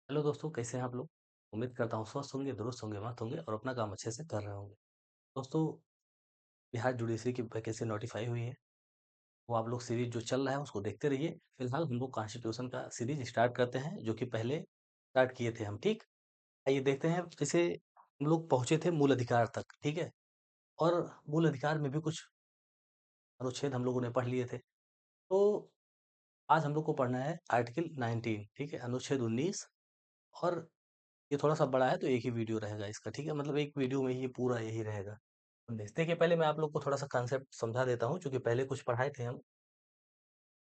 Hello दोस्तों, कैसे हैं आप लोग? उम्मीद करता हूँ स्वस्थ होंगे, दुरुस्त होंगे, मस्त होंगे और अपना काम अच्छे से कर रहे होंगे। दोस्तों, बिहार जुडिशरी की वैकेंसी नोटिफाई हुई है। वो आप लोग सीरीज जो चल रहा है उसको देखते रहिए। फिलहाल हम लोग कॉन्स्टिट्यूशन का सीरीज स्टार्ट करते हैं, जो कि पहले स्टार्ट किए थे हम। ठीक, आइए देखते हैं। जैसे हम लोग पहुंचे थे मूल अधिकार तक, ठीक है। और मूल अधिकार में भी कुछ अनुच्छेद हम लोगों ने पढ़ लिए थे। तो आज हम लोग को पढ़ना है आर्टिकल 19, ठीक है, अनुच्छेद 19। और ये थोड़ा-सा बड़ा है तो एक ही वीडियो रहेगा इसका, ठीक है? मतलब एक वीडियो में ही ये पूरा यही रहेगा। देखिए, पहले मैं आप लोग को थोड़ा-सा कॉन्सेप्ट समझा देता हूँ, चूँकि पहले कुछ पढ़ाए थे हम।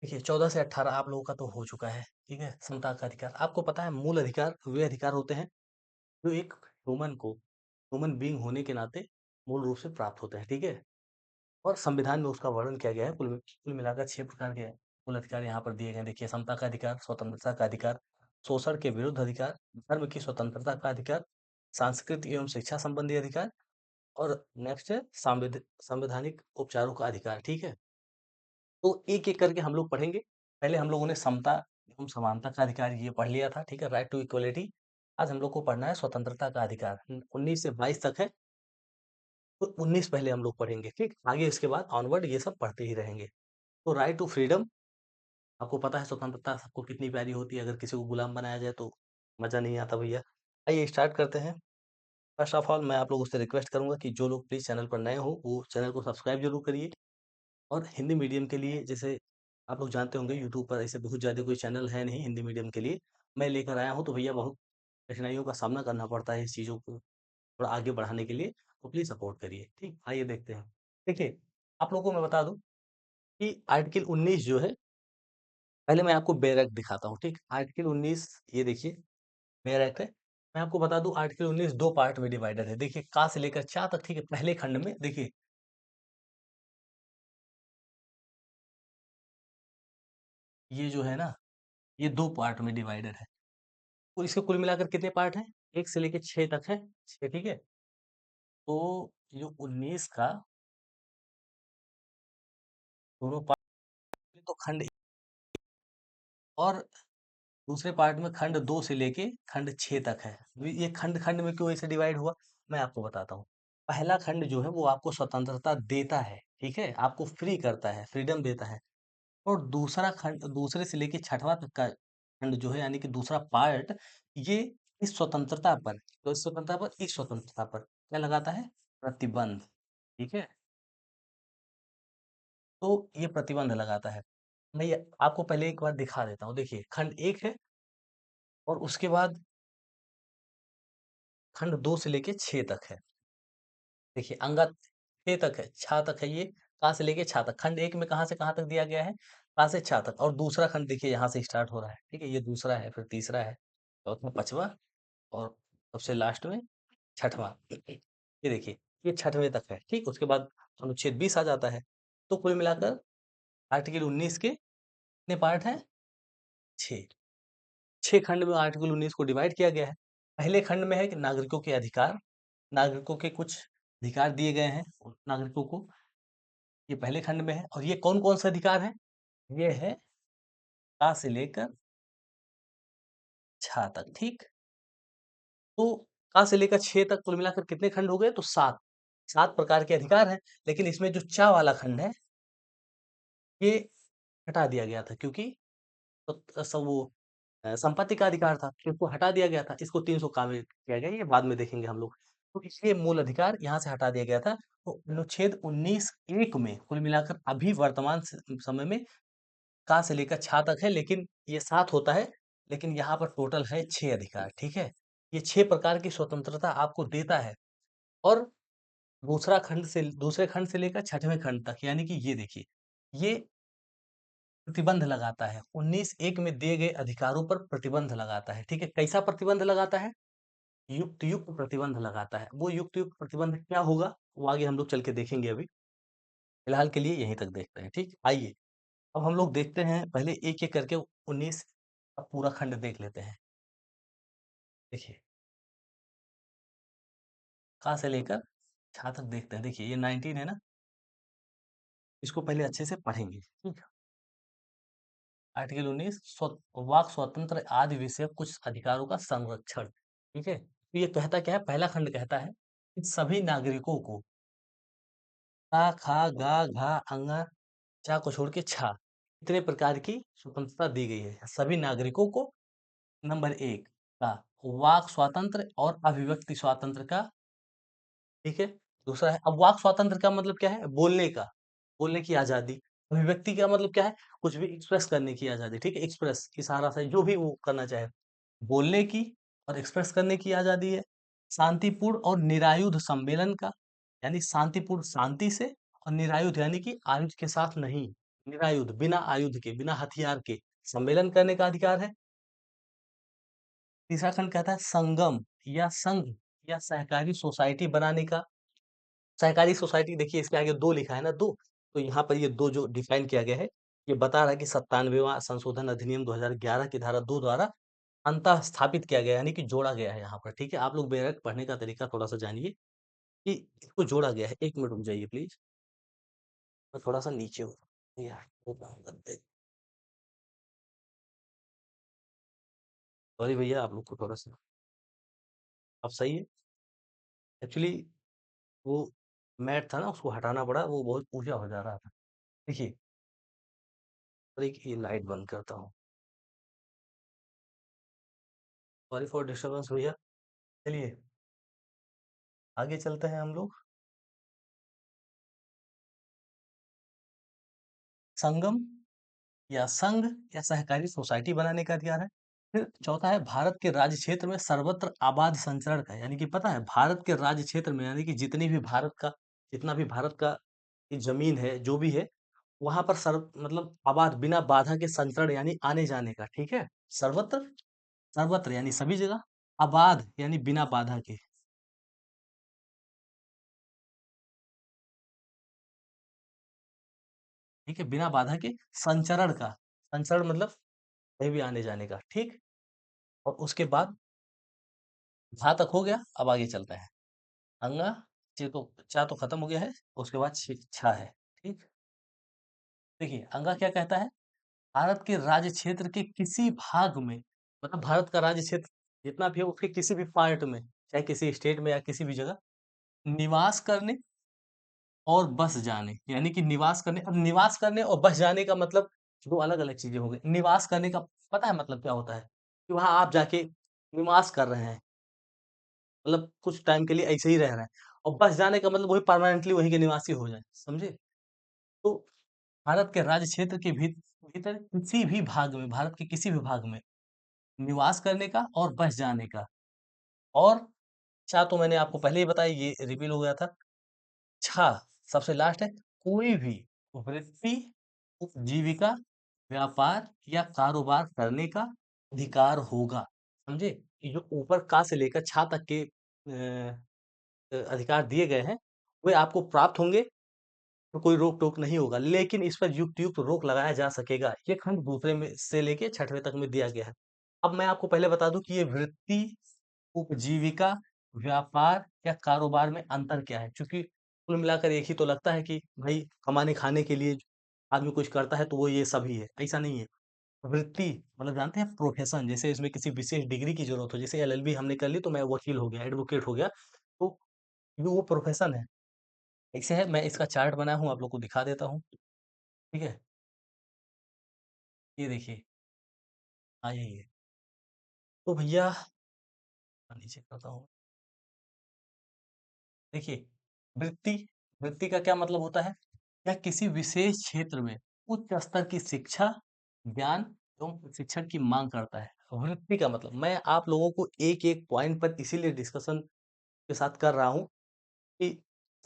देखिए, 14 से 18 आप लोगों का तो हो चुका है, ठीक है? समता का अधिकार। आपको पता है मूल अधिकार वे अधिकार होते हैं जो एक ह्यूमन को ह्यूमन बीइंग होने के नाते मूल रूप से प्राप्त होते हैं, ठीक है? और संविधान में उसका वर्णन किया गया है। कुल मिलाकर 6 प्रकार के मूल अधिकार यहाँ पर दिए गए हैं। देखिए, समता का अधिकार, स्वतंत्रता का अधिकार, शोषण के विरुद्ध अधिकार, धर्म की स्वतंत्रता का अधिकार, सांस्कृतिक एवं शिक्षा संबंधी अधिकार और नेक्स्ट है संवैधानिक उपचारों का अधिकार, ठीक है? तो एक-एक करके हम लोग पढ़ेंगे। पहले हम लोगों ने समता एवं समानता का अधिकार ये पढ़ लिया था, ठीक है? Right to equality. आज हम लोग को पढ़ना है स्वतंत्रता का अधिकार। 19 से 22 तक है, तो 19 पहले हम लोग पढ़ेंगे, ठीक? आगे इसके बाद ऑनवर्ड ये सब पढ़ते ही रहेंगे। तो राइट टू फ्रीडम, आपको पता है स्वतंत्रता सबको कितनी प्यारी होती है। अगर किसी को गुलाम बनाया जाए तो मज़ा नहीं आता भैया। आइए स्टार्ट करते हैं। फर्स्ट ऑफ ऑल मैं आप लोगों से रिक्वेस्ट करूँगा कि जो लोग प्लीज़ चैनल पर नए हो, वो चैनल को सब्सक्राइब ज़रूर करिए। और हिंदी मीडियम के लिए, जैसे आप लोग जानते होंगे, यूट्यूब पर ऐसे बहुत ज़्यादा कोई चैनल है नहीं हिंदी मीडियम के लिए। मैं लेकर आया हूँ, तो भैया बहुत कठिनाइयों का सामना करना पड़ता है इस चीज़ों को थोड़ा आगे बढ़ाने के लिए। तो प्लीज़ सपोर्ट करिए, ठीक? आइए देखते हैं। देखिए, आप लोगों को मैं बता दूँ कि आर्टिकल 19 जो है, पहले मैं आपको बेयर एक्ट दिखाता हूँ, ठीक? आर्टिकल 19, ये देखिए, बेयर एक्ट है। मैं आपको बता दूँ आर्टिकल 19 2 पार्ट में डिवाइडेड है। देखिए, का से लेकर चा तक, ठीक है? पहले खंड में देखिए, ये जो है ना, ये 2 पार्ट में डिवाइडेड है। तो इसके कुल मिलाकर कितने पार्ट हैं? 1 से लेके 6 तक है, 6, ठीक है? तो जो 19 का दोनों पार्ट में, तो खंड और दूसरे पार्ट में खंड 2 से लेके खंड 6 तक है। ये खंड-खंड में क्यों ऐसे डिवाइड हुआ? मैं आपको बताता हूँ। पहला खंड जो है वो आपको स्वतंत्रता देता है, ठीक है? आपको फ्री करता है, फ्रीडम देता है। और दूसरा खंड, दूसरे से लेके छठवां तक का खंड जो है, यानी कि दूसरा पार्ट, ये इस स्वतंत्रता पर, तो इस स्वतंत्रता पर, इस स्वतंत्रता पर क्या लगाता है? प्रतिबंध, ठीक है? तो ये प्रतिबंध लगाता है। मैं ये आपको पहले एक बार दिखा देता हूँ। देखिए, खंड 1 है और उसके बाद खंड 2 से लेके 6 तक है। देखिए, अंगा 6 तक है, छा तक है ये, का से लेके छा तक। खंड 1 में कहाँ से कहाँ तक दिया गया है? का से छा तक। और दूसरा खंड देखिए यहाँ से स्टार्ट हो रहा है, ठीक है? ये दूसरा है, फिर तीसरा है, चौथा, पाँचवाँ और सबसे लास्ट में छठवां। ये देखिए, ये छठवें तक है, ठीक? उसके बाद अनुच्छेद 20 आ जाता है। तो कुल मिलाकर आर्टिकल 19 के कितने पार्ट हैं? 6। 6 खंड में आर्टिकल 19 को डिवाइड किया गया है। पहले खंड में है कि नागरिकों के अधिकार, नागरिकों के कुछ अधिकार दिए गए हैं नागरिकों को, ये पहले खंड में है। और ये कौन-कौन से अधिकार हैं? ये है का से लेकर छ तक, ठीक? तो का से लेकर 6 तक कुल मिलाकर कितने खंड हो गए? तो 7। 7 प्रकार के अधिकार हैं, लेकिन इसमें जो च वाला खंड है, ये हटा दिया गया था, क्योंकि सब वो संपत्ति का अधिकार था, इसको हटा दिया गया था। इसको 300 का में किया गया, ये बाद में देखेंगे हम लोग। तो इसलिए मूल अधिकार यहाँ से हटा दिया गया था। तो अनुच्छेद 19 एक में कुल मिलाकर अभी वर्तमान समय में का से लेकर छा तक है, लेकिन ये 7 होता है, लेकिन यहाँ पर टोटल है 6 अधिकार, ठीक है? ये 6 प्रकार की स्वतंत्रता आपको देता है। और दूसरे खंड से लेकर छठवें खंड तक, यानी कि ये देखिए, ये प्रतिबंध लगाता है। 19 एक में दिए गए अधिकारों पर प्रतिबंध लगाता है, ठीक है? कैसा प्रतिबंध लगाता है? युक्त प्रतिबंध लगाता है। वो युक्त प्रतिबंध क्या होगा? वो आगे हम लोग चल के देखेंगे अभी। फिलहाल के लिए यहीं तक देखते हैं, ठीक? आइए, अब हम लोग देखते हैं, पहले एक-एक करके 19 का पूरा खंड देख लेते हैं। देखिए, का से लेकर छा तक देखते हैं। देखिए, ये 19 है ना? इसको पहले अच्छे से पढ़ेंगे, ठीक? आर्टिकल 19 वाक स्वतंत्र आदि विषयक कुछ अधिकारों का संरक्षण। ठीक है, तो ये कहता क्या है, पहला खंड कहता है कि सभी नागरिकों को का खा गा घा अंगा चा को छोड़ के छा इतने प्रकार की स्वतंत्रता दी गई है सभी नागरिकों को। नंबर एक का वाक स्वातंत्र और अभिव्यक्ति स्वातंत्र का। ठीक है, दूसरा है, अब वाक स्वातंत्र का मतलब क्या है, बोलने का, बोलने की आजादी। अभिव्यक्ति का मतलब क्या है, कुछ भी एक्सप्रेस करने की आजादी। ठीक है, एक्सप्रेस इशारा से जो भी वो करना चाहे, बोलने की और एक्सप्रेस करने की आजादी है। शांतिपूर्ण और निरायुध सम्मेलन का, यानी शांतिपूर्ण शांति से, और निरायुध यानी कि आयुध के साथ नहीं, निरायुध बिना आयुध के बिना हथियार के सम्मेलन करने का अधिकार है। तीसरा खंड कहता है संगम या संघ या सहकारी सोसाइटी बनाने का। सहकारी सोसाइटी देखिए इसके आगे दो लिखा है ना, दो, तो यहाँ पर ये दो जो डिफाइन किया गया है, ये बता रहा है कि 97वां संशोधन अधिनियम 2011 की धारा 2 द्वारा अंतः स्थापित किया गया, यानी कि जोड़ा गया है यहाँ पर। ठीक है, आप लोग बेरक पढ़ने का तरीका थोड़ा सा जानिए कि इसको जोड़ा गया है। एक मिनट रुक जाइए प्लीज, मैं थोड़ा सा नीचे हूँ यार, वो काम करते। सॉरी भैया, आप लोग को थोड़ा सा, अब सही है। एक्चुअली वो मैट था ना, उसको हटाना पड़ा, वो बहुत ऊंचा हो जा रहा था। देखिए, और एक ये लाइट बंद करता हूँ। सॉरी फॉर डिस्टर्बेंस भैया। चलिए आगे चलते हैं हम लोग। संगम या संघ या सहकारी सोसाइटी बनाने का अधिकार है। फिर चौथा है भारत के राज्य क्षेत्र में सर्वत्र आबाद संचरण का, यानी कि पता है भारत के राज्य क्षेत्र में, यानी कि जितनी भी भारत का, जितना भी भारत का ये जमीन है जो भी है, वहां पर सर्व मतलब आबाद बिना बाधा के संचरण यानी आने जाने का। ठीक है, सर्वत्र, सर्वत्र यानी सभी जगह, आबाद यानी बिना बाधा के। ठीक है, बिना बाधा के संचरण का, संचरण मतलब कहीं भी आने जाने का। ठीक, और उसके बाद जहाँ तक हो गया, अब आगे चलते हैं। अंगा चा तो खत्म हो गया है, उसके बाद छा है। ठीक, देखिए अंगा क्या कहता है, भारत के राज्य क्षेत्र के किसी भाग में, मतलब भारत का राज्य क्षेत्र जितना भी है उसके किसी भी पार्ट में, चाहे किसी स्टेट में या किसी भी जगह, निवास करने और बस जाने, यानी कि निवास करने, अब निवास करने और बस जाने का मतलब दो अलग अलग चीजें हो गई। निवास करने का पता है मतलब क्या होता है, कि वहां आप जाके निवास कर रहे हैं, मतलब कुछ टाइम के लिए ऐसे ही रह रहे हैं। और बस जाने का मतलब वही परमानेंटली वहीं के निवासी हो जाए, समझे। तो भारत के राज्य क्षेत्र के भीतर किसी भी भाग में, भारत के किसी भी भाग में निवास करने का और बस जाने का। और छा तो मैंने आपको पहले ही बताया, ये रिवील हो गया था। छा सबसे लास्ट है, कोई भी वृत्ति, उपजीविका, व्यापार या कारोबार करने का अधिकार होगा। समझे, ये जो ऊपर का से लेकर छा तक के अधिकार दिए गए हैं, वे आपको प्राप्त होंगे, तो कोई रोक टोक नहीं होगा, लेकिन इस पर युक्त युक्त रोक लगाया जा सकेगा। ये खंड दूसरे में से लेके छठवें तक में दिया गया है। अब मैं आपको पहले बता दूं कि ये वृत्ति, उपजीविका, व्यापार या कारोबार में अंतर क्या है, क्योंकि कुल मिलाकर एक ही तो लगता है कि भाई कमाने खाने के लिए आदमी कुछ करता है तो वो ये सभी है, ऐसा नहीं है। वृत्ति मतलब जानते हैं प्रोफेशन, जैसे इसमें किसी विशेष डिग्री की जरूरत हो, जैसे एलएलबी हमने कर ली तो मैं वकील हो गया, एडवोकेट हो गया, तो ये वो प्रोफेशन है। ऐसे है, मैं इसका चार्ट बनाया हूँ, आप लोग को दिखा देता हूँ। ठीक है, ये देखिए, हाँ यही है। तो भैया नीचे करता हूँ, देखिए वृत्ति, वृत्ति का क्या मतलब होता है, या किसी विशेष क्षेत्र में उच्च स्तर की शिक्षा, ज्ञान एवं प्रशिक्षण की मांग करता है। वृत्ति का मतलब मैं आप लोगों को एक एक पॉइंट पर इसीलिए डिस्कशन के साथ कर रहा हूँ कि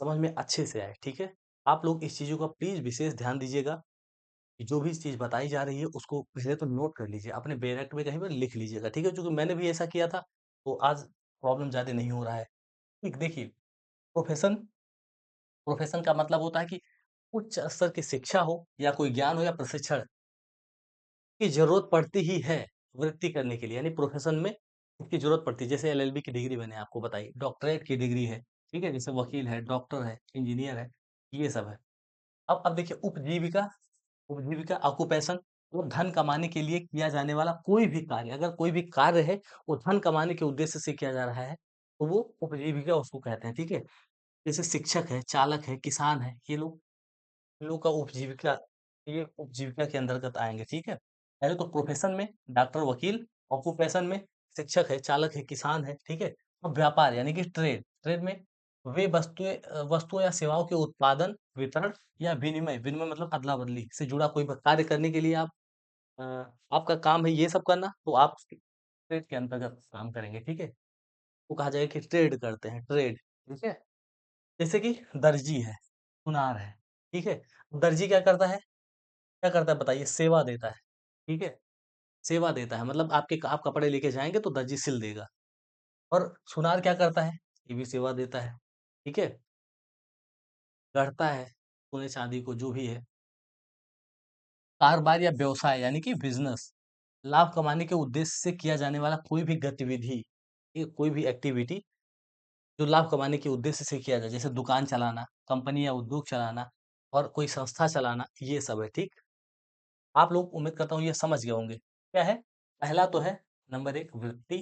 समझ में अच्छे से आए। ठीक है, आप लोग इस चीजों का प्लीज विशेष ध्यान दीजिएगा, कि जो भी चीज बताई जा रही है उसको पहले तो नोट कर लीजिए, अपने बैनर में कहीं पर लिख लीजिएगा। ठीक है, क्योंकि मैंने भी ऐसा किया था, तो आज प्रॉब्लम ज्यादा नहीं हो रहा है। ठीक, देखिए प्रोफेशन, प्रोफेशन का मतलब होता है कि उच्च स्तर की शिक्षा हो या कोई ज्ञान हो या प्रशिक्षण की जरूरत पड़ती ही है वृत्ति करने के लिए, यानी प्रोफेशन में इसकी जरूरत पड़ती है। जैसे एलएलबी की डिग्री मैंने आपको बताई, डॉक्टरेट की डिग्री है। ठीक है, जैसे वकील है, डॉक्टर है, इंजीनियर है, ये सब है। अब देखिए उपजीविका, उपजीविका ऑक्यूपेशन, वो धन कमाने के लिए किया जाने वाला कोई भी कार्य, अगर कोई भी कार्य है, वो धन कमाने के उद्देश्य से किया जा रहा है, तो वो उपजीविका उसको कहते हैं, ठीक है? जैसे शिक्षक है, चालक है, किसान है, ये लोग इन लोग का उपजीविका, ये उपजीविका के अंतर्गत आएँगे, ठीक है? पहले तो प्रोफ़ेशन में डॉक्टर, वकील, ऑक्यूपेशन में शिक्षक है, चालक है, किसान है, ठीक है? और व्यापार यानी कि ट्रेड, ट्रेड में वे वस्तुओं या सेवाओं के उत्पादन, वितरण या विनिमय, विनिमय मतलब अदला-बदली से जुड़ा कोई ब कार्य करने के लिए अ, आपका काम है ये सब करना, तो आप ट्रेड के अंतर्गत काम करेंगे, ठीक है? वो कहा जाएगा कि ट्रेड करते हैं, ट्रेड, ठीक है? जैसे कि दर्जी है, सुनार है, ठीक है? दर्जी क्या करता है बताइए? सेवा देता है, ठीक है? सेवा देता है मतलब आप कपड़े लेके जाएँगे तो दर्जी सिल देगा। और सुनार क्या करता है? ये भी सेवा देता है, ठीक है? गढ़ता है सोने-चांदी को जो भी है। कारोबार या व्यवसाय यानी कि बिज़नेस, लाभ कमाने के उद्देश्य से किया जाने वाला कोई भी गतिविधि, ये कोई भी एक्टिविटी जो लाभ कमाने के उद्देश्य से किया जाए, जैसे दुकान चलाना, कंपनी या उद्योग चलाना और कोई संस्था चलाना, ये सब है, ठीक? आप लोग उम्मीद करता हूँ ये समझ गए होंगे। क्या है? पहला तो है नंबर 1 वृत्ति,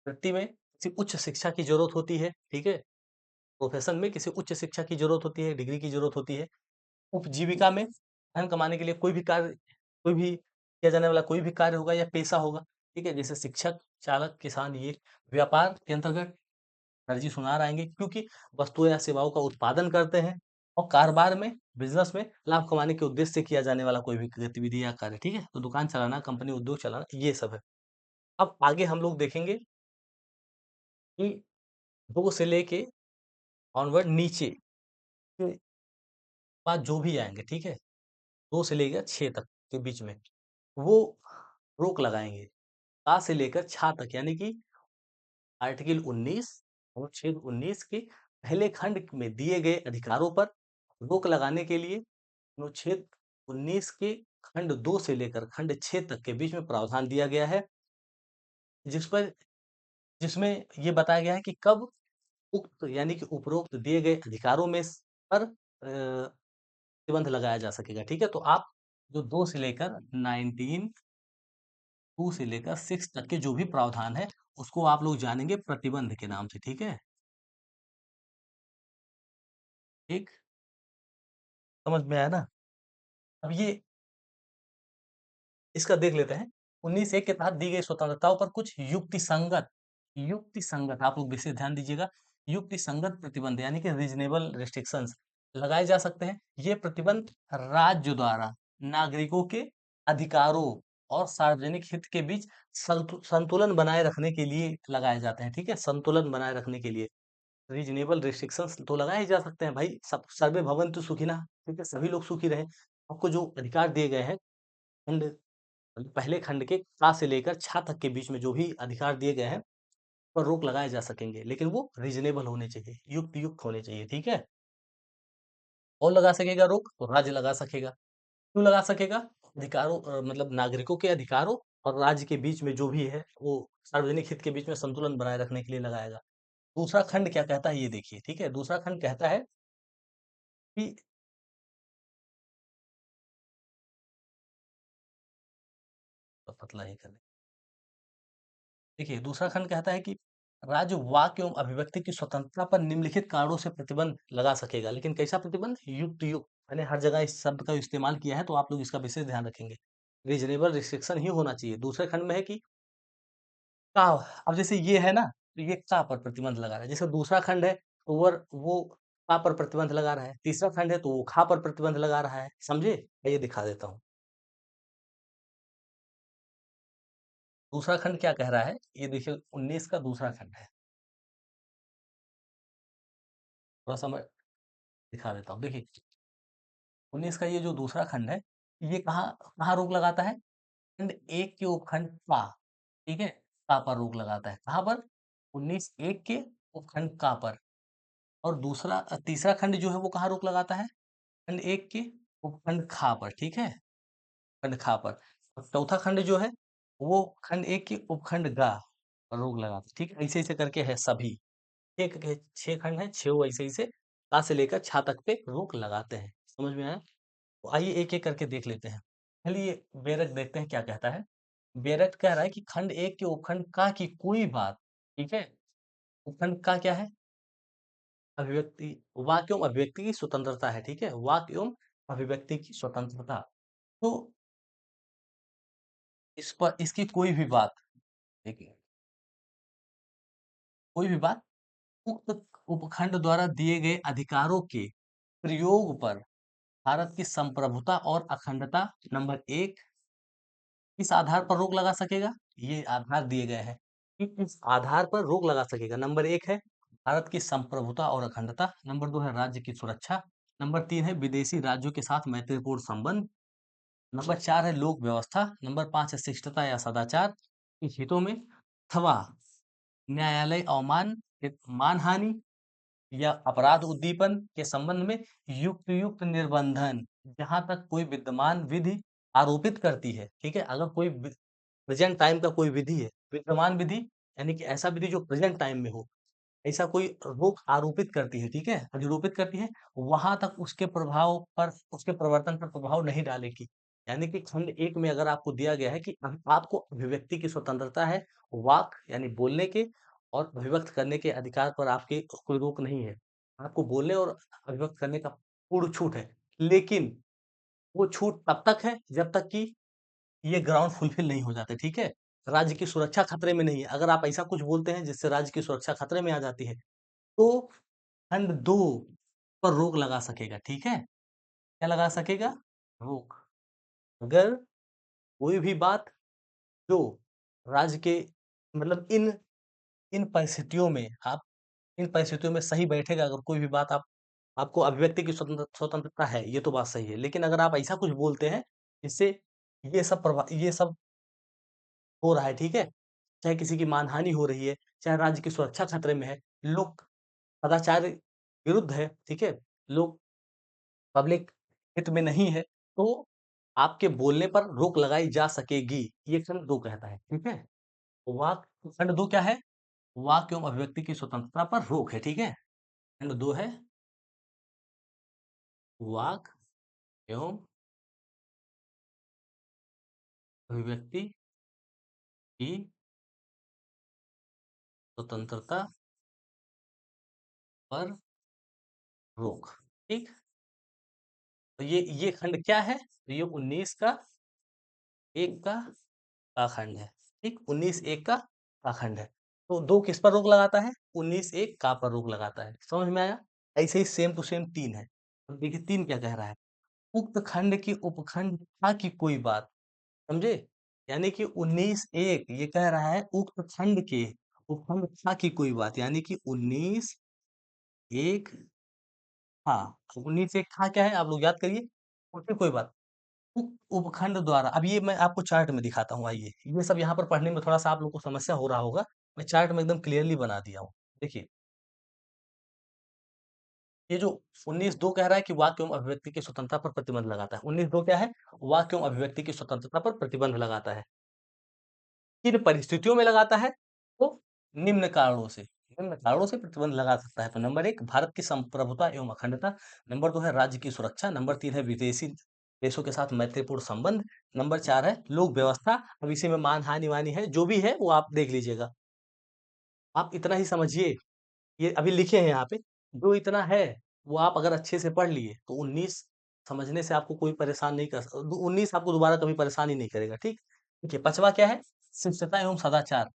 वृत्ति में किसी उच्च शिक्षा की ज़रूरत होती है, ठीक है? प्रोफ़ेशन में किसी उच्च शिक्षा की ज़रूरत होती है, डिग्री की ज़रूरत होती है। उपजीविका में धन कमाने के लिए कोई भी किया जाने वाला कोई भी कार्य होगा या पेशा होगा, ठीक है? जैसे शिक्षक, चालक, किसान ये व्यापार के अंतर्गत दर्जी, सुनार आएँगे क्योंकि वस्तुओं या सेवाओं का उत्पादन करते हैं और कारोबार में, बिज़नेस में लाभ कमाने के उद्देश्य से किया जाने वाला कोई भी गतिविधि या कार्य, ठीक है? तो दुकान चलाना, कंपनी, उद्योग चलाना, ये सब है। अब आगे हम लोग देखेंगे कि 2 से लेके ऑनवर्ड नीचे के बाद जो भी आएँगे, ठीक है? 2 से लेकर 6 तक के बीच में, वो रोक लगाएँगे। आ से लेकर छा तक यानी कि आर्टिकल 19 अनुच्छेद 19 के पहले खंड में दिए गए अधिकारों पर रोक लगाने के लिए अनुच्छेद 19 के खंड 2 से लेकर खंड 6 तक के बीच में प्रावधान दिया गया है, जिस पर जिसमें ये बताया गया है कि कब उक्त यानी कि उपरोक्त दिए गए अधिकारों में पर प्रतिबंध लगाया जा सकेगा, ठीक है? तो आप जो 2 से लेकर 19 2 से लेकर 6 तक के जो भी प्रावधान है, उसको आप लोग जानेंगे प्रतिबंध के नाम से, ठीक है? ठीक, समझ में आया ना? अब ये इसका देख लेते हैं। 19 एक के तहत दी गई स्वतंत्रताओं पर कुछ युक्ति संगत आप लोग विशेष ध्यान दीजिएगा, युक्ति संगत प्रतिबंध यानी कि रीज़नेबल रिस्ट्रिक्शंस लगाए जा सकते हैं। ये प्रतिबंध राज्य द्वारा नागरिकों के अधिकारों और सार्वजनिक हित के बीच संतुलन बनाए रखने के लिए लगाए जाते हैं, ठीक है? संतुलन बनाए रखने के लिए। रीज़नेबल रिस्ट्रिक्शंस तो लगाए ही जा सकते हैं भाई, सब सर्वे भवन्तु सुखिनः, ठीक है? सभी लोग सुखी रहें। आपको जो अधिकार दिए गए हैं खंड पहले खंड के का से लेकर छा तक के बीच में जो भी अधिकार दिए गए हैं, पर रोक लगाए जा सकेंगे, लेकिन वो रीज़नेबल होने चाहिए, युक्त होने चाहिए, ठीक है? कौन लगा सकेगा रोक? तो राज्य लगा सकेगा। क्यों लगा सकेगा? मतलब नागरिकों के अधिकारों और राज्य के बीच में जो भी है, वो सार्वजनिक हित के बीच में संतुलन बनाए रखने के लिए लगाएगा। दूसरा खंड क्या कहता है ये देखिए, ठीक है? दूसरा खंड कहता है कि पतला ही कर देखिए, दूसरा खंड कहता है कि राज्य वाक् एवं अभिव्यक्ति की स्वतंत्रता पर निम्नलिखित कारणों से प्रतिबंध लगा सकेगा। लेकिन कैसा प्रतिबंध? युक्त। मैंने हर जगह इस शब्द का इस्तेमाल किया है, तो आप लोग इसका विशेष ध्यान रखेंगे। रीज़नेबल रिस्ट्रिक्शन ही होना चाहिए। दूसरे खंड में है कि का अब जैसे ये है ना, तो ये का पर प्रतिबंध लगा रहा है। जैसे दूसरा खंड है, तो वो का पर प्रतिबंध लगा रहा है। तीसरा खंड है, तो वो खा पर प्रतिबंध लगा रहा है। समझे? आइए दिखा देता हूँ। दूसरा खंड क्या कह रहा है? ये देखिए 19 का दूसरा खंड है। थोड़ा-सा मैं दिखा देता हूँ। देखिए 19 का ये जो दूसरा खंड है, ये कहाँ कहाँ रोक लगाता है? खंड 1 के उपखंड का, ठीक है? का पर रोक लगाता है। कहाँ पर? 19 एक के उपखंड का पर। और तीसरा खंड जो है वो कहाँ रोक लगाता है? खंड 1 के उपखंड खा पर, ठीक है? खंड खा पर। और चौथा खंड जो है, वो खंड 1 के उपखंड गा पर रोक लगाता है, ठीक है? ऐसे-ऐसे करके है सभी। 6 खंड हैं, 6 ऐसे-ऐसे का से लेकर छा तक पे रोक लगाते हैं। समझ में आया? तो आइए एक-एक करके देख लेते हैं। चलिए बेरक देखते हैं क्या कहता है। बेरक कह रहा है कि खंड एक के उपखंड का की कोई बात, ठीक है, उपखंड का क्या है, अभिव्यक्ति, वाक्य एवं अभिव्यक्ति की स्वतंत्रता है, ठीक है, वाक्य एवं अभिव्यक्ति की स्वतंत्रता। तो इस पर इसकी कोई भी बात, देखिए कोई भी बात उक्त उपखंड द्वारा दिए गए अधिकारों के प्रयोग पर भारत की संप्रभुता और अखंडता, नंबर एक, इस आधार पर रोक लगा सकेगा। ये आधार दिए गए हैं कि इस आधार पर रोक लगा सकेगा। नंबर एक है भारत की संप्रभुता और अखंडता, नंबर दो है राज्य की सुरक्षा, नंबर तीन है विदेशी राज्यों के साथ मैत्रीपूर्ण संबंध, नंबर चार है लोक व्यवस्था, नंबर पांच है शिष्टता या सदाचार के हितों में, अथवा न्यायालय अवमान, मानहानि या अपराध उद्दीपन के संबंध में युक्त युक्त निर्बंधन, जहां तक कोई विद्यमान विधि आरोपित करती है, ठीक है, अगर कोई प्रेजेंट टाइम का कोई विधि है, विद्यमान विधि यानी कि ऐसा विधि जो प्रेजेंट टाइम में हो, ऐसा कोई रोक आरोपित करती है, ठीक है, अधिरोपित करती है, वहां तक उसके प्रभाव पर, उसके प्रवर्तन पर प्रभाव नहीं डालेगी। यानी कि खंड एक में अगर आपको दिया गया है कि आपको अभिव्यक्ति की स्वतंत्रता है, वाक यानी बोलने के और अभिव्यक्त करने के अधिकार पर आपके कोई रोक नहीं है, आपको बोलने और अभिव्यक्त करने का पूर्ण छूट है, लेकिन वो छूट तब तक है जब तक कि ये ग्राउंड फुलफिल नहीं हो जाते, ठीक है? राज्य की सुरक्षा खतरे में नहीं है। अगर आप ऐसा कुछ बोलते हैं जिससे राज्य की सुरक्षा खतरे में आ जाती है, तो खंड 2 पर रोक लगा सकेगा, ठीक है? क्या लगा सकेगा? रोक। अगर कोई भी बात जो राज्य के मतलब इन परिस्थितियों में आप इन परिस्थितियों में सही बैठेगा, अगर कोई भी बात आप आपको अभिव्यक्ति की स्वतंत्रता है, ये तो बात सही है। लेकिन अगर आप ऐसा कुछ बोलते हैं, जिससे ये सब हो रहा है, ठीक है? चाहे किसी की मानहानि हो रही है, चाहे राज्य की सुरक्षा खतरे में है, लोग सदाचार विरुद्ध है, ठीक है? लोग पब्लिक हित में नहीं है, तो आपके बोलने पर रोक लगाई जा सकेगी। ये खंड 2 कहता है, ठीक है? वाक खंड 2 क्या है? वाक एवं अभिव्यक्ति की स्वतंत्रता पर रोक है, ठीक है? खंड 2 है वाक एवं अभिव्यक्ति की स्वतंत्रता पर रोक, ठीक? तो ये खंड क्या है? तो ये 19 का 1 का काखंड है, ठीक? 19 एक का काखंड है। तो 2 किस पर रोक लगाता है? 19 एक का पर रोक लगाता है। समझ में आया? ऐसे ही सेम टू सेम 3 है। अब देखिए 3 क्या कह रहा है? उक्त खंड की उपखंड था की कोई बात, समझे? यानी कि 19 एक ये कह रहा है उक्त खंड के उपखंड था की कोई बात, यानी कि 19 एक हाँ, 19 एक था क्या है? आप लोग याद करिए। उसकी कोई बात। उपखंड द्वारा, अब ये मैं आपको चार्ट में दिखाता हूँ, आइए, ये सब यहाँ पर पढ़ने में थोड़ा सा आप लोग को समस्या हो रहा होगा, मैं चार्ट में एकदम क्लियरली बना दिया हूँ। देखिए ये जो 19(2) कह रहा है कि वाक्य एवं अभिव्यक्ति की स्वतंत्रता पर प्रतिबंध लगाता है, 19(2) क्या है? वाक्य एवं अभिव्यक्ति की स्वतंत्रता पर प्रतिबंध लगाता है। किन परिस्थितियों में लगाता है? तो निम्न कारणों से प्रतिबंध लगा सकता है। तो नंबर एक, भारत की संप्रभुता एवं अखंडता, नंबर दो है राज्य की सुरक्षा, नंबर तीन है विदेशी देशों के साथ मैत्रीपूर्ण संबंध, नंबर चार है लोक व्यवस्था। अब इसी में मानहानि वानी है, जो भी है वो आप देख लीजिएगा। आप इतना ही समझिए, ये अभी लिखे हैं यहाँ पे, जो इतना है वो आप अगर अच्छे से पढ़ लिए तो 19 समझने से आपको कोई परेशान नहीं कर 19 आपको दोबारा कभी परेशान ही नहीं करेगा, ठीक? देखिए पांचवा क्या है? शिष्टता एवं सदाचार।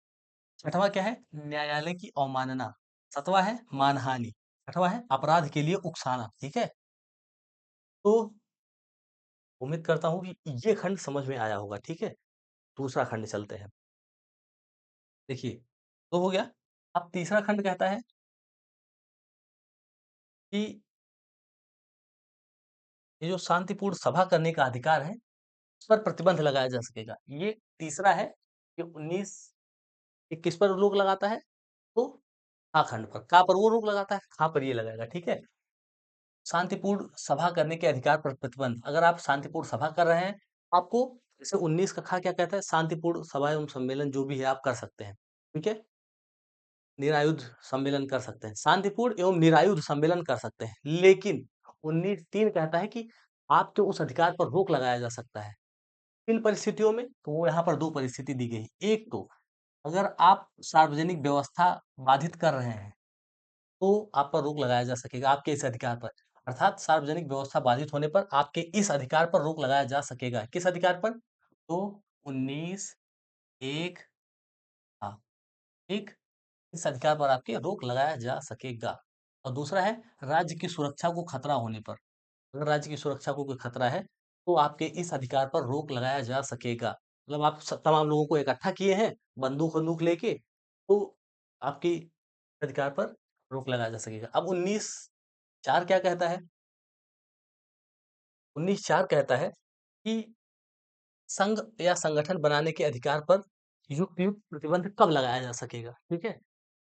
छठवां क्या है? न्यायालय की अवमानना। सातवां है मानहानि। आठवां है अपराध के लिए उकसाना, ठीक है? तो उम्मीद करता हूँ कि ये खंड समझ में आया होगा, ठीक है? दूसरा खंड चलते हैं। देखिए, तो हो गया। अब तीसरा खंड कहता है कि ये जो शांतिपूर्ण सभा करने का अधिकार है, उस पर प्रतिबंध लगाया जा सकेगा। ये तीसरा है कि 19 ये किस पर रोक लगाता है? तो खा खंड पर। का पर वो रोक लगाता है, खा पर ये लगाएगा, ठीक है? शांतिपूर्ण सभा करने के अधिकार पर प्रतिबंध। अगर आप शांतिपूर्ण सभा कर रहे हैं, आपको जैसे 19 का खा क्या कहता है? शांतिपूर्ण सभा एवं सम्मेलन जो भी है आप कर सकते हैं, ठीक है? निरायुध सम्मेलन कर सकते हैं, शांतिपूर्ण एवं निरायुध सम्मेलन कर सकते हैं। लेकिन 19(3) कहता है कि आपके उस अधिकार पर रोक लगाया जा सकता है। किन परिस्थितियों में? तो वो यहाँ पर 2 परिस्थिति दी गई है। एक तो अगर आप सार्वजनिक व्यवस्था बाधित कर रहे हैं, तो आप पर रोक लगाया जा सकेगा आपके इस अधिकार पर। अर्थात सार्वजनिक व्यवस्था बाधित होने पर आपके इस अधिकार पर रोक लगाया जा सकेगा। किस अधिकार पर? तो 19 एक हाँ, ठीक, इस अधिकार पर आपके रोक लगाया जा सकेगा। और दूसरा है राज्य की सुरक्षा को खतरा होने पर। अगर राज्य की सुरक्षा को कोई खतरा है, तो आपके इस अधिकार पर रोक लगाया जा सकेगा। मतलब आप तमाम लोगों को इकट्ठा किए हैं, बंदूक-वंदूक लेके, तो आपकी अधिकार पर रोक लगाया जा सकेगा। अब 19(4) क्या कहता है? 19(4) कहता है कि संघ या संगठन बनाने के अधिकार पर युक्त प्रतिबंध कब लगाया जा सकेगा, ठीक है?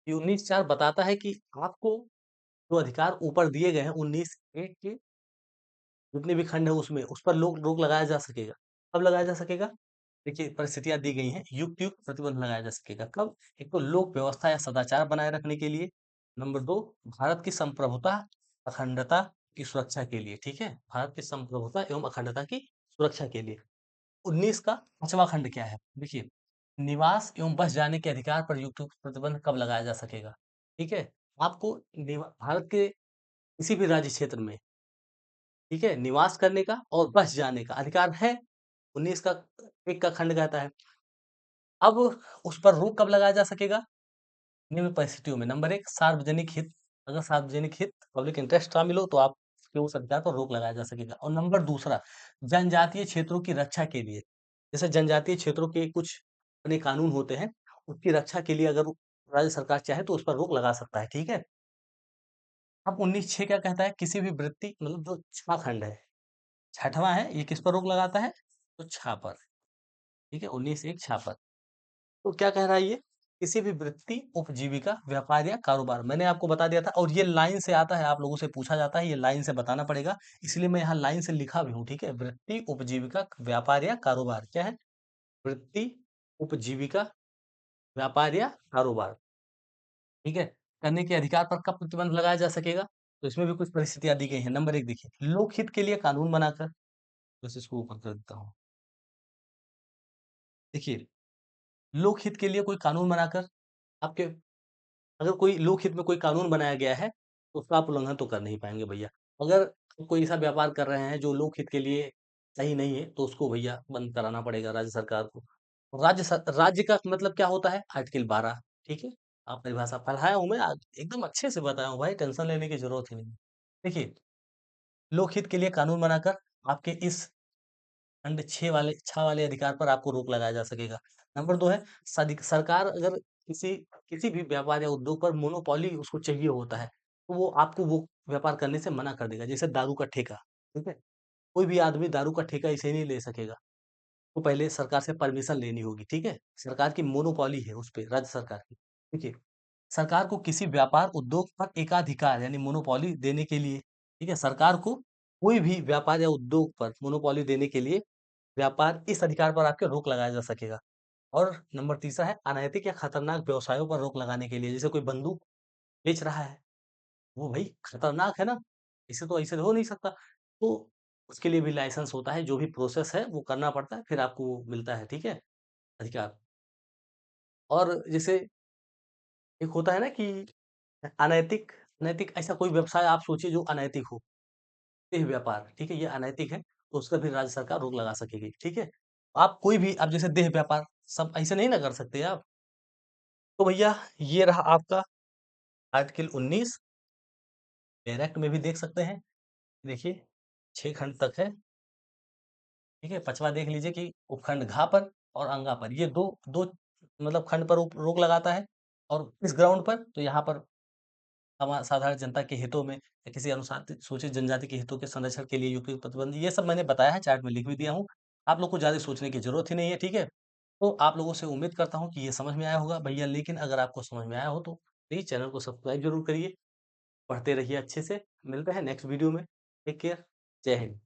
ये 19(4) बताता है कि आपको जो अधिकार ऊपर दिए गए हैं 19(1) के जितने भी खंड है उसमें, उस पर रोक लगाया जा सकेगा। कब लगाया जा सकेगा? देखिए परिस्थितियाँ दी गई हैं, युक्त प्रतिबंध लगाया जा सकेगा। कब? एक तो लोक व्यवस्था या सदाचार बनाए रखने के लिए, नंबर 2 भारत की संप्रभुता, अखंडता की सुरक्षा के लिए, ठीक है? भारत की संप्रभुता एवं अखंडता की सुरक्षा के लिए। 19 का 5वां खंड क्या है? देखिए, निवास एवं बस जाने के अधिकार पर युक्त प्रतिबंध कब लगाया जा सकेगा? ठीक है? आपको भारत के किसी भी राज्य क्षेत्र में, ठीक है, निवास करने का और बस जाने का अधिकार है। 19 का 1 का खंड कहता है। अब उस पर रोक कब लगाया जा सकेगा? निम्न परिस्थितियों में, नंबर 1 सार्वजनिक हित, अगर सार्वजनिक हित पब्लिक इंटरेस्ट शामिल हो तो आपके उस अधिकार पर रोक लगाया जा सकेगा। और नंबर दूसरा जनजातीय क्षेत्रों की रक्षा के लिए, जैसे जनजातीय क्षेत्रों के कुछ अपने कानून होते हैं, उसकी रक्षा के लिए अगर राज्य सरकार चाहे तो उस पर रोक लगा सकता है, ठीक है? अब 19(6) क्या कहता है? किसी भी वृत्ति, मतलब जो 6वां खंड है, 6वां है, ये किस पर रोक लगाता है? तो छा पर, ठीक है? 19(1) छा पर। तो क्या कह रहा है ये? किसी भी वृत्ति, उपजीविका, व्यापार या कारोबार, मैंने आपको बता दिया था और ये लाइन से आता है, आप लोगों से पूछा जाता है, ये लाइन से बताना पड़ेगा, इसलिए मैं यहाँ लाइन से लिखा भी हूँ, ठीक है? वृत्ति, उपजीविका, व्यापार या कारोबार, क्या है? वृत्ति, उपजीविका, व्यापार या कारोबार, ठीक है? करने के अधिकार पर कब प्रतिबंध लगाया जा सकेगा? तो इसमें भी कुछ परिस्थितियां दी गई हैं। नंबर 1 देखिए, लोकहित के लिए कानून बनाकर, बस इसको ऊपर कर देता हूँ। देखिए, लोकहित के लिए कोई कानून बनाकर आपके, अगर कोई लोकहित में कोई कानून बनाया गया है, तो उसका आप उल्लंघन तो कर नहीं पाएँगे भैया। अगर कोई ऐसा व्यापार कर रहे हैं जो लोकहित के लिए सही नहीं है, तो उसको भैया बंद कराना पड़ेगा राज्य सरकार को। राज्य का मतलब क्या होता है? आर्टिकल 12, ठीक है? आप परिभाषा पढ़ाया हूँ मैं, आज एकदम अच्छे से बताया हूँ भाई, टेंशन लेने की ज़रूरत ही नहीं है। देखिए, लोकहित के लिए कानून बनाकर आपके इस खंड 6 वाले अधिकार पर आपको रोक लगाया जा सकेगा। नंबर 2 है सरकार अगर किसी भी व्यापार या उद्योग पर मोनोपोली उसको चाहिए होता है, तो वो आपको वो व्यापार करने से मना कर देगा। जैसे दारू का ठेका, ठीक है? कोई भी आदमी दारू का ठेका ऐसे नहीं ले सकेगा। वो पहले सरकार से परमिशन लेनी होगी, ठीक है? सरकार की मोनोपोली है उस पे, राज्य सरकार की। देखिए, सरकार को किसी व्यापार उद्योग पर एकाधिकार यानी मोनोपोली देने के लिए, ठीक है? सरकार को कोई भी व्यापार या उद्योग पर मोनोपोली देने के लिए व्यापार इस अधिकार पर आपके रोक लगाया जा सकेगा। और नंबर तीसरा है अनैतिक या खतरनाक व्यवसायों पर रोक लगाने के लिए, जैसे कोई बंदूक बेच रहा है, वो भाई खतरनाक है ना, इसे तो ऐसे हो नहीं सकता। तो उसके लिए भी लाइसेंस होता है, जो भी प्रोसेस है वो करना पड़ता है, फिर आपको वो मिलता है, ठीक है, अधिकार। और जैसे एक होता है ना कि अनैतिक अनैतिक ऐसा कोई व्यवसाय आप सोचिए जो अनैतिक हो, देह व्यापार, ठीक है, ये अनैतिक है, तो उसका भी राज्य सरकार रोक लगा सकेगी, ठीक है। आप कोई भी, आप जैसे देह व्यापार सब ऐसे नहीं ना कर सकते आप। तो भैया ये रहा आपका आर्टिकल 19, डायरेक्ट में भी देख सकते हैं, देखिए 6 खंड तक है, ठीक है। 5वां देख लीजिए कि उपखंड घ पर और अंगा पर, ये दो दो मतलब खंड पर रोक लगाता है। और इस ग्राउंड पर तो यहाँ पर साधारण जनता के हितों में या किसी अनुसूचित सूचित जनजाति के हितों के संरक्षण के लिए यूपी प्रतिबंध, ये सब मैंने बताया है, चार्ट में लिख भी दिया हूँ। आप लोग को ज़्यादा सोचने की ज़रूरत ही नहीं है, ठीक है? तो आप लोगों से उम्मीद करता हूँ कि ये समझ में आया होगा भैया, लेकिन अगर आपको समझ में आया हो तो प्लीज़ चैनल को सब्सक्राइब ज़रूर करिए, पढ़ते रहिए अच्छे से। मिलते हैं नेक्स्ट वीडियो में। टेक केयर, जय हिंद।